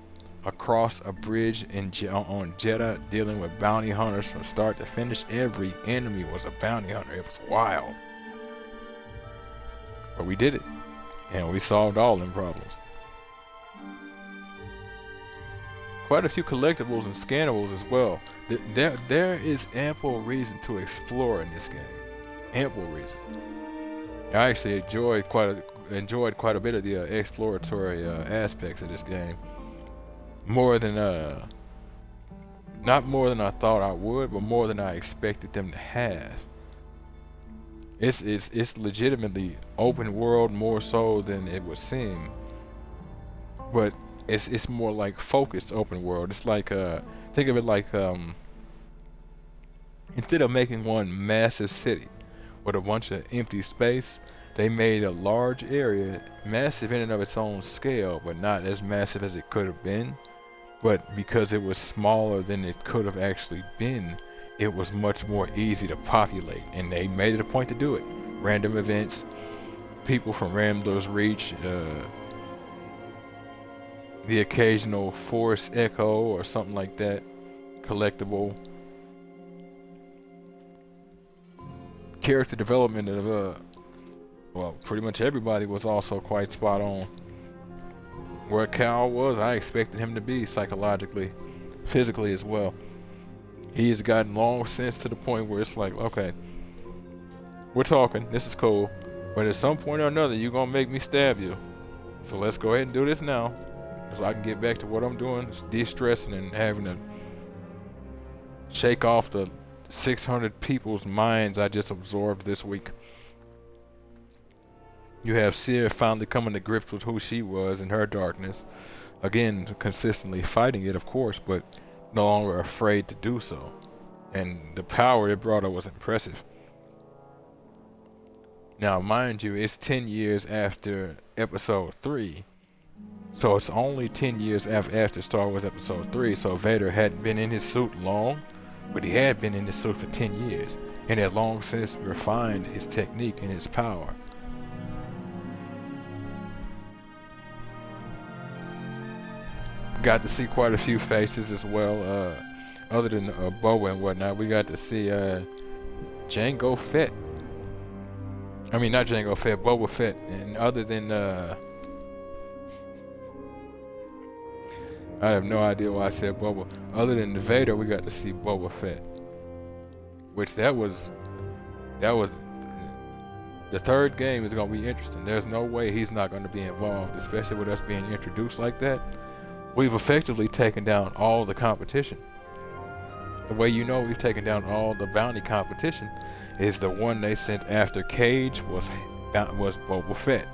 across a bridge on Jeddah, dealing with bounty hunters from start to finish. Every enemy was a bounty hunter. It was wild. But we did it, and we solved all them problems. Quite a few collectibles and scannables as well. There is ample reason to explore in this game. Ample reason. I actually enjoyed quite a bit of the exploratory aspects of this game. More than not more than I thought I would, but more than I expected them to have. It's legitimately open world, more so than it would seem. But it's more like focused open world. It's like think of it like instead of making one massive city with a bunch of empty space. They made a large area, massive in and of its own scale, but not as massive as it could have been. But because it was smaller than it could have actually been, it was much more easy to populate, and they made it a point to do it. Random events, people from Rambler's Reach, the occasional Force Echo or something like that, collectible. Character development of well, pretty much everybody was also quite spot on. Where Cal was, I expected him to be psychologically, physically as well. He's gotten long since to the point where it's like, okay, we're talking, this is cool, but at some point or another, you're gonna make me stab you. So let's go ahead and do this now, so I can get back to what I'm doing, de-stressing and having to shake off the 600 people's minds I just absorbed this week. You have Seer finally coming to grips with who she was in her darkness. Again, consistently fighting it, of course, but no longer afraid to do so. And the power it brought her was impressive. Now, mind you, it's 10 years after Episode 3. So it's only 10 years after Star Wars Episode 3, so Vader hadn't been in his suit long, but he had been in his suit for 10 years, and had long since refined his technique and his power. Got to see quite a few faces as well, other than Boba and whatnot. We got to see Jango Fett. I mean, not Jango Fett, Boba Fett. And other than I have no idea why I said Boba. Other than Vader, we got to see Boba Fett, which that was the third game is gonna be interesting. There's no way he's not gonna be involved, especially with us being introduced like that. We've effectively taken down all the competition. The way you know we've taken down all the bounty competition is the one they sent after Cage was Boba Fett.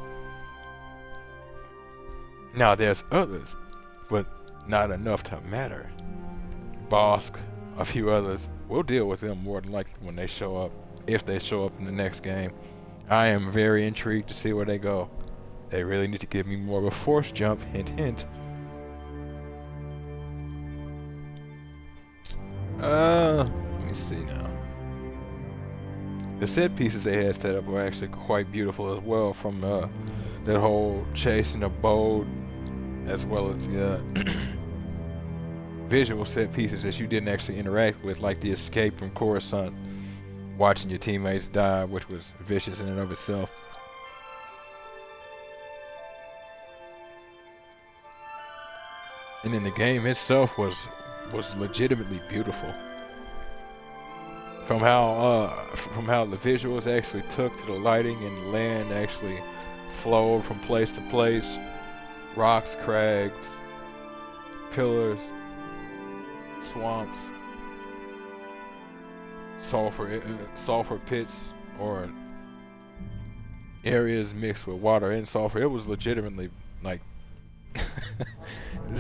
Now there's others, but not enough to matter. Bosk, a few others. We'll deal with them more than likely when they show up, if they show up in the next game. I am very intrigued to see where they go. They really need to give me more of a force jump, hint hint. Let me see now. The set pieces they had set up were actually quite beautiful as well, from that whole chase in the boat, as well as the visual set pieces that you didn't actually interact with, like the escape from Coruscant, watching your teammates die, which was vicious in and of itself. And then the game itself was legitimately beautiful. From how the visuals actually took to the lighting, and the land actually flowed from place to place, rocks, crags, pillars, swamps, sulfur pits, or areas mixed with water and sulfur. It was legitimately like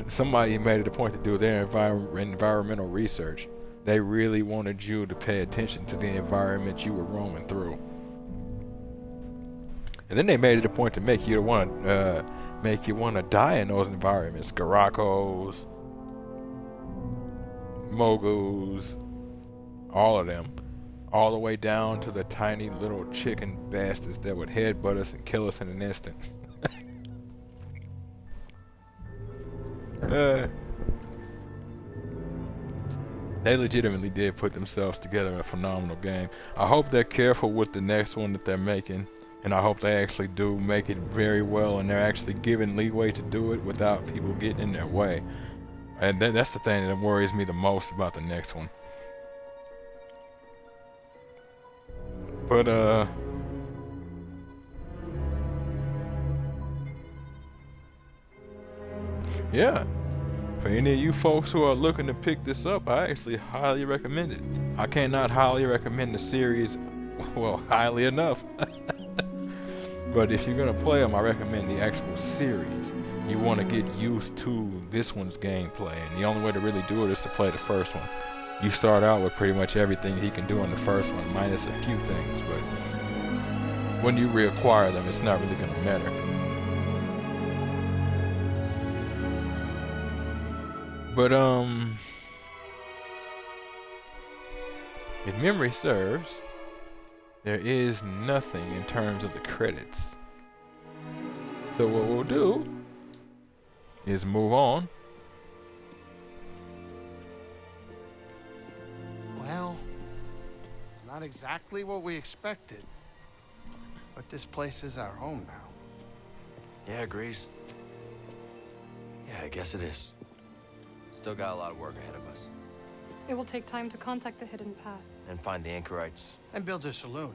somebody made it a point to do their environmental research. They really wanted you to pay attention to the environment you were roaming through. And then they made it a point to make you want to die in those environments. Garacos, Mogus, all of them. All the way down to the tiny little chicken bastards that would headbutt us and kill us in an instant. They legitimately did put themselves together in a phenomenal game. I hope they're careful with the next one that they're making, and I hope they actually do make it very well, and they're actually given leeway to do it without people getting in their way. And that's the thing that worries me the most about the next one. But yeah. For any of you folks who are looking to pick this up, I actually highly recommend it. I cannot highly recommend the series, well, highly enough. But if you're gonna play them, I recommend the actual series. You want to get used to this one's gameplay, and the only way to really do it is to play the first one. You start out with pretty much everything he can do on the first one, minus a few things, but when you reacquire them, it's not really going to matter. But if memory serves, there is nothing in terms of the credits. So what we'll do is move on. Well, it's not exactly what we expected. But this place is our home now. Yeah, agrees. Yeah, I guess it is. Still got a lot of work ahead of us. It will take time to contact the hidden path. And find the anchorites. And build a saloon.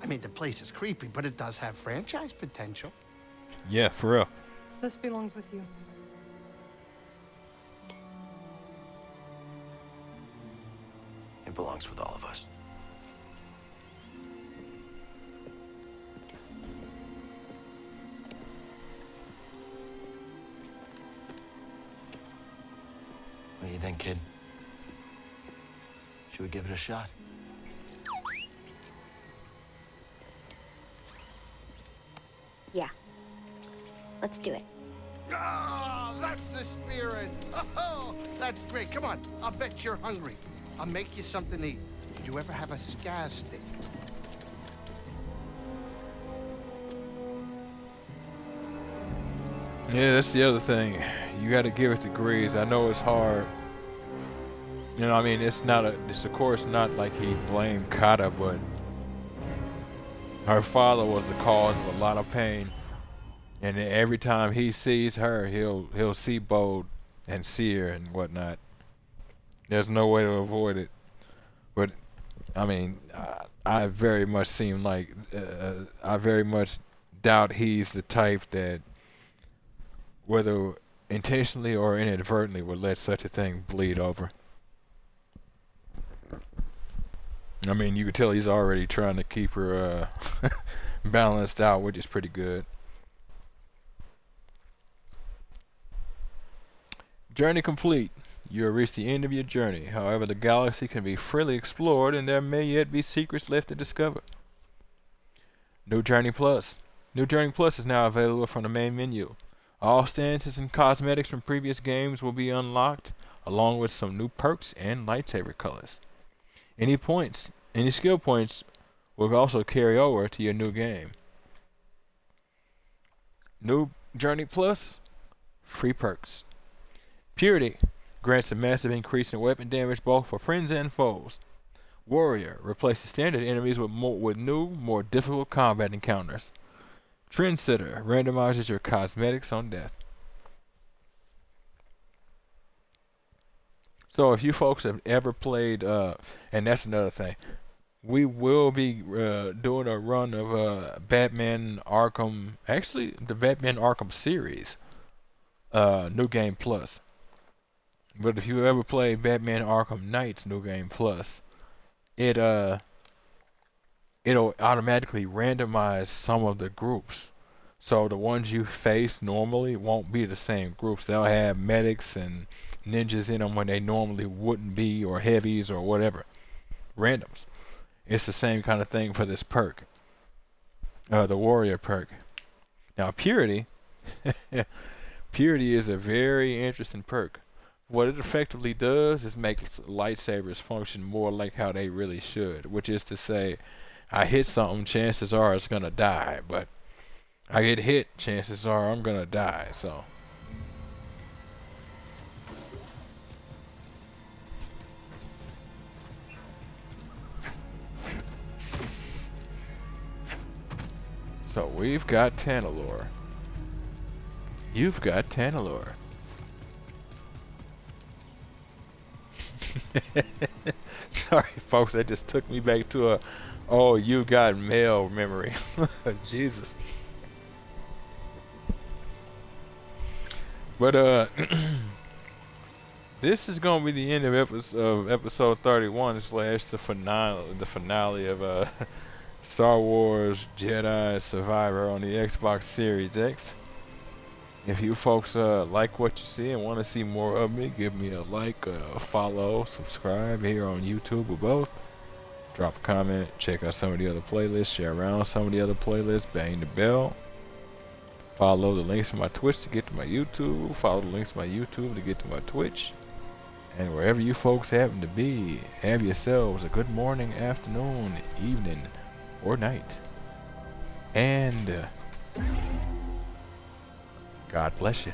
I mean, the place is creepy, but it does have franchise potential. Yeah, for real. This belongs with you. It belongs with all of us. What do you think, kid? Should we give it a shot? Yeah. Let's do it. Ah, that's the spirit. Oh, that's great. Come on. I'll bet you're hungry. I'll make you something to eat. Did you ever have a scaz stick? Yeah, that's the other thing. You got to give it to Grease. I know it's hard. You know, I mean, it's of course not like he blamed Kata, but her father was the cause of a lot of pain. And every time he sees her, he'll see Bode and see her and whatnot. There's no way to avoid it. But I mean, I very much seem like I very much doubt he's the type that, whether intentionally or inadvertently, would let such a thing bleed over. I mean, you could tell he's already trying to keep her balanced out, which is pretty good. Journey complete. You have reached the end of your journey. However, the galaxy can be freely explored and there may yet be secrets left to discover. New Journey Plus. New Journey Plus is now available from the main menu. All stances and cosmetics from previous games will be unlocked, along with some new perks and lightsaber colors. Any skill points will also carry over to your new game. New Journey Plus, free perks. Purity grants a massive increase in weapon damage both for friends and foes. Warrior replaces standard enemies with new, more difficult combat encounters. Trendsetter randomizes your cosmetics on death. So if you folks have ever played, and that's another thing, we will be doing a run of Batman Arkham, actually the Batman Arkham series, New Game Plus. But if you ever play Batman Arkham Knight's New Game Plus, it'll automatically randomize some of the groups. So the ones you face normally won't be the same groups. They'll have medics and ninjas in them when they normally wouldn't be, or heavies or whatever. Randoms. It's the same kind of thing for this perk. The warrior perk. Now Purity, Purity is a very interesting perk. What it effectively does is make lightsabers function more like how they really should, which is to say, I hit something, chances are it's gonna die, but I get hit, chances are I'm gonna die, so. So we've got Tanalorr. You've got Tanalorr. Sorry, folks, that just took me back to oh, you got mail memory. Jesus. But this is gonna be the end of episode 31 / the finale of Star Wars Jedi Survivor on the Xbox Series X. If you folks like what you see and want to see more of me, give me a like, follow, subscribe here on YouTube or both. Drop a comment, check out some of the other playlists, share around some of the other playlists, bang the bell. Follow the links to my Twitch to get to my YouTube. Follow the links to my YouTube to get to my Twitch. And wherever you folks happen to be, have yourselves a good morning, afternoon, evening, or night. And God bless you.